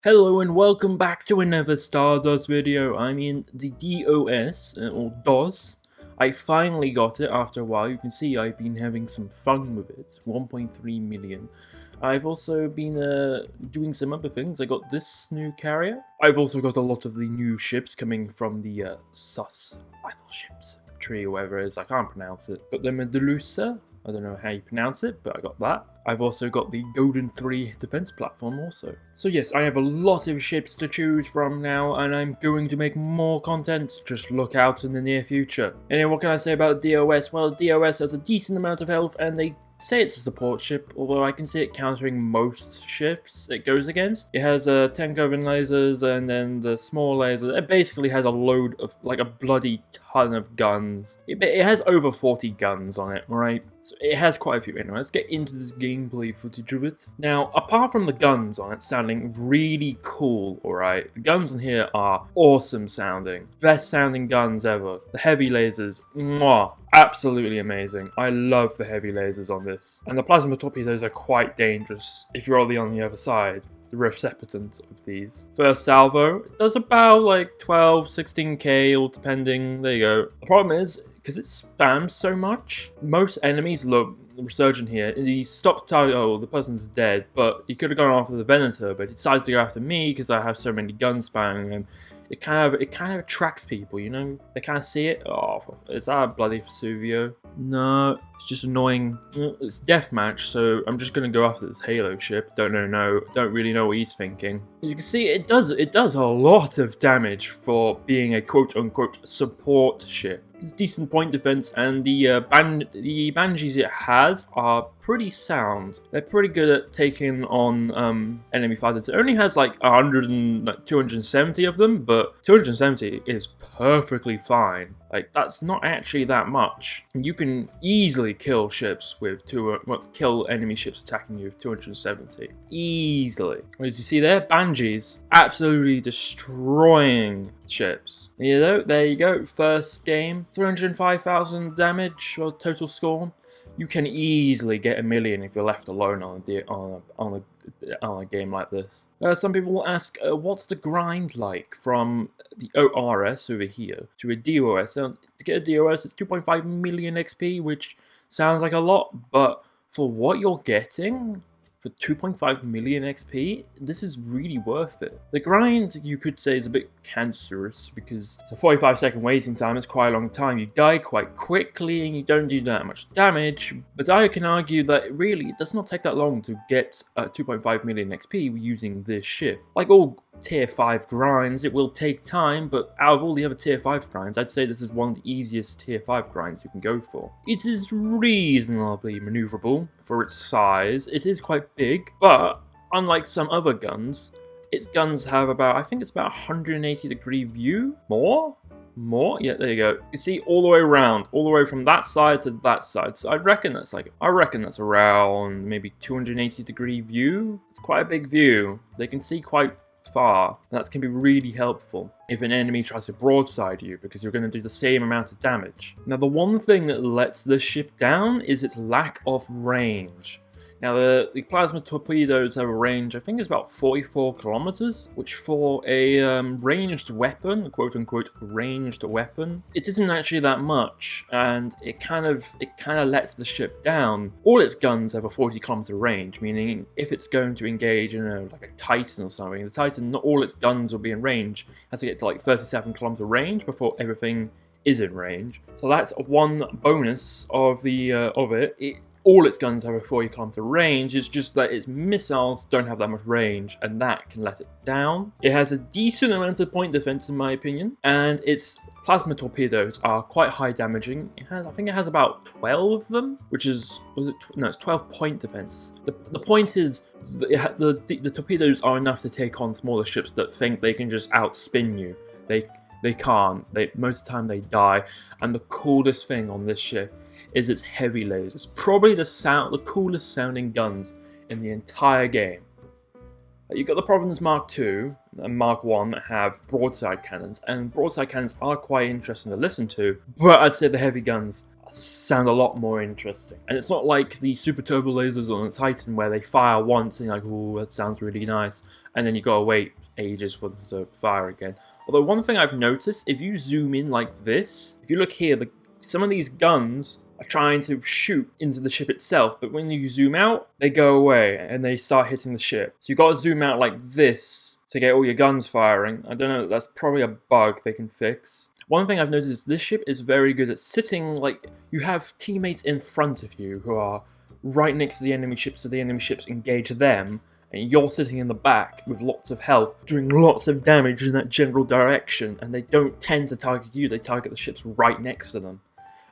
Hello and welcome back to another Stardust video. I'm in the DOS, or DOS. I finally got it after a while. You can see I've been having some fun with it. 1.3 million. I've also been doing some other things. I got this new carrier. I've also got a lot of the new ships coming from the SUS battleships tree or whatever it is. I can't pronounce it. Got the Medusa. I don't know how you pronounce it, but I got that. I've also got the Golden 3 defense platform also. So yes, I have a lot of ships to choose from now, and I'm going to make more content. Just look out in the near future. Anyway, what can I say about DOS? Well, DOS has a decent amount of health, and they say it's a support ship, although I can see it countering most ships it goes against. It has 10 Covent lasers and then the small laser. It basically has a load of, like a bloody ton of guns. It has over 40 guns on it, right? So it has quite a few. Anyway, let's get into this gameplay footage of it. Now, apart from the guns on it sounding really cool, alright, the guns in here are awesome sounding. Best sounding guns ever. The heavy lasers, mwah. Absolutely amazing. I love the heavy lasers on this. And the plasma torpedoes are quite dangerous if you're on the other side. The recipient of these. First salvo does about like 12, 16k, all depending. There you go. The problem is, because it spams so much, most enemies look resurgent here. He stopped target. Oh, the person's dead, but he could have gone after the Venator, but he decides to go after me because I have so many guns spamming him. It kind of attracts people, you know? They kind of see it. Oh, is that a bloody Vesuvio? No, it's just annoying. It's deathmatch, so I'm just gonna go after this Halo ship. Don't really know what he's thinking. You can see it does a lot of damage for being a quote-unquote support ship. It's decent point defense, and the Banshees it has are pretty sound. They're pretty good at taking on enemy fighters. It only has like 270 of them, but 270 is perfectly fine. Like, that's not actually that much. You can easily kill ships with kill enemy ships attacking you with 270. Easily. As you see there, Banshees absolutely destroying ships. You know, there you go. First game, 305,000 damage, or total score. You can easily get 1 million if you're left alone on a game like this. Some people will ask, what's the grind like from the ORS over here to a DOS? So to get a DOS, it's 2.5 million XP, which sounds like a lot, but for what you're getting, for 2.5 million XP, this is really worth it. The grind, you could say, is a bit cancerous because it's a 45-second waiting time. It's quite a long time. You die quite quickly and you don't do that much damage. But I can argue that really it does not take that long to get 2.5 million XP using this ship. Like all tier 5 grinds, it will take time, but out of all the other tier 5 grinds, I'd say this is one of the easiest tier 5 grinds you can go for. It is reasonably maneuverable for its size. It is quite big, but unlike some other guns, its guns have about, I think it's about 180-degree view? More? Yeah, there you go. You see all the way around, all the way from that side to that side. So I reckon that's around maybe 280-degree view. It's quite a big view. They can see quite far. That can be really helpful if an enemy tries to broadside you, because you're going to do the same amount of damage. Now, the one thing that lets this ship down is its lack of range. Now, the plasma torpedoes have a range, I think it's about 44 kilometers, which for a ranged weapon, quote-unquote ranged weapon, it isn't actually that much, and it kind of lets the ship down. All its guns have a 40-kilometer range, meaning if it's going to engage in like a Titan or something, the Titan, not all its guns will be in range. It has to get to like 37-kilometer range before everything is in range. So that's one bonus of it. All its guns have a 40-kilometer range. It's just that its missiles don't have that much range, and that can let it down. It has a decent amount of point defense, in my opinion, and its plasma torpedoes are quite high damaging. I think it has about 12 of them, which is, it's 12 point defense. The point is, the torpedoes are enough to take on smaller ships that think they can just outspin you. They can't. Most of the time they die. And the coolest thing on this ship is its heavy lasers. Probably the coolest sounding guns in the entire game. You've got the Providence Mark II, Mark 1 have broadside cannons, and broadside cannons are quite interesting to listen to, but I'd say the heavy guns sound a lot more interesting. And it's not like the super turbo lasers on the Titan where they fire once and you're like, oh, that sounds really nice, and then you gotta wait ages for them to fire again. Although one thing I've noticed, if you zoom in like this, if you look here, some of these guns are trying to shoot into the ship itself, but when you zoom out, they go away and they start hitting the ship. So you gotta zoom out like this to get all your guns firing. I don't know, that's probably a bug they can fix. One thing I've noticed is this ship is very good at sitting, like, you have teammates in front of you who are right next to the enemy ships, so the enemy ships engage them, and you're sitting in the back with lots of health, doing lots of damage in that general direction, and they don't tend to target you, they target the ships right next to them.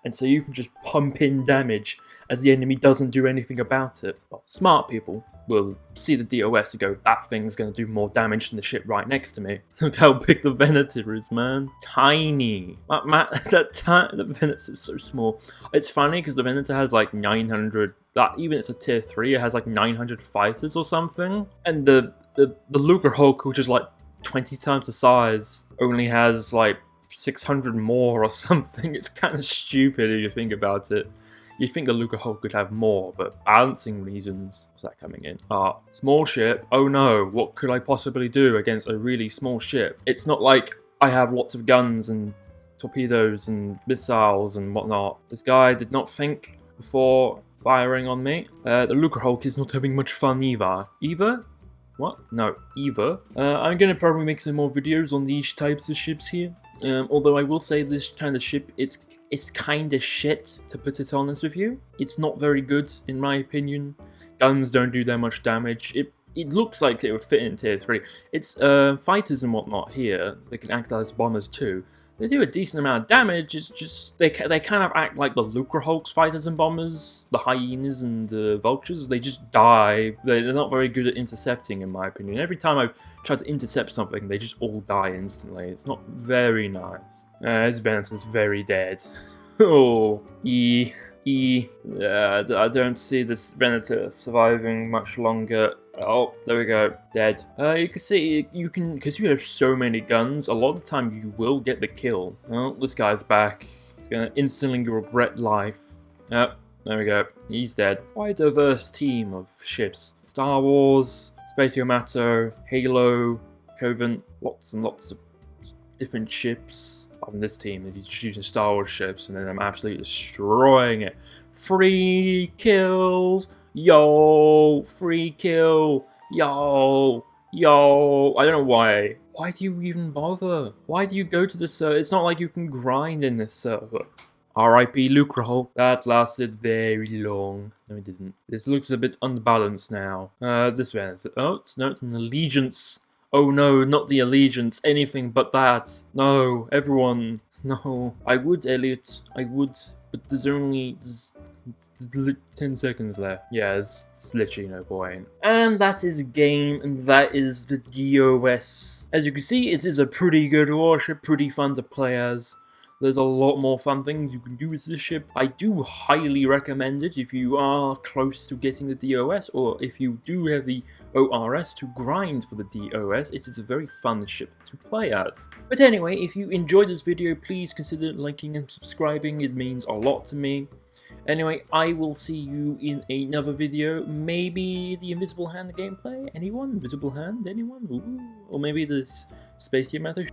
And so you can just pump in damage as the enemy doesn't do anything about it. Well, smart people will see the DOS and go, that thing's going to do more damage than the ship right next to me. Look how big the Venator is, man. Tiny. The Venator is so small. It's funny because the Venator has like 900, even it's a tier 3, it has like 900 fighters or something. And the Lucrehulk, which is like 20 times the size, only has like 600 more or something. It's kind of stupid if you think about it. You'd think the Lucrehulk could have more, but balancing reasons. What's that coming in? Small ship. Oh no, what could I possibly do against a really small ship? It's not like I have lots of guns and torpedoes and missiles and whatnot. This guy did not think before firing on me. The Lucrehulk is not having much fun either. Either? What? No, either. I'm gonna probably make some more videos on these types of ships here. Although I will say this kind of ship, it's kind of shit, to put it honest with you. It's not very good, in my opinion. Guns don't do that much damage. It looks like it would fit in tier 3. It's fighters and whatnot here. They can act as bombers too. They do a decent amount of damage. It's just they kind of act like the Lucrehulk's fighters and bombers, the hyenas and the vultures. They just die. They're not very good at intercepting, in my opinion. Every time I've tried to intercept something, they just all die instantly. It's not very nice. This Venator's very dead. Oh, I don't see this Venator surviving much longer. Oh, there we go, dead. You can see, because you have so many guns, a lot of the time you will get the kill. Well, this guy's back. He's gonna instantly regret life. Yep, there we go, he's dead. Quite a diverse team of ships. Star Wars, Space Yamato, Halo, Covent, lots and lots of different ships. On this team, they're just using Star Wars ships, and then I'm absolutely destroying it. Free kills! Yo! Free kill! Yo! Yo! I don't know why. Why do you even bother? Why do you go to this server? It's not like you can grind in this server. R.I.P. Lucrehulk. That lasted very long. No, it didn't. This looks a bit unbalanced now. This one is... Oh, no, it's an Allegiance. Oh no, not the Allegiance, anything but that. No, everyone. No. I would, Elliot. I would, but there's 10 seconds left. Yeah, it's literally no point. And that is a game, and that is the DOS. As you can see, it is a pretty good warship, pretty fun to play as. There's a lot more fun things you can do with this ship. I do highly recommend it if you are close to getting the DOS, or if you do have the ORS to grind for the DOS. It is a very fun ship to play as. But anyway, if you enjoyed this video, please consider liking and subscribing. It means a lot to me. Anyway, I will see you in another video. Maybe the Invisible Hand gameplay? Anyone? Invisible Hand? Anyone? Ooh. Or maybe the Space Yamato.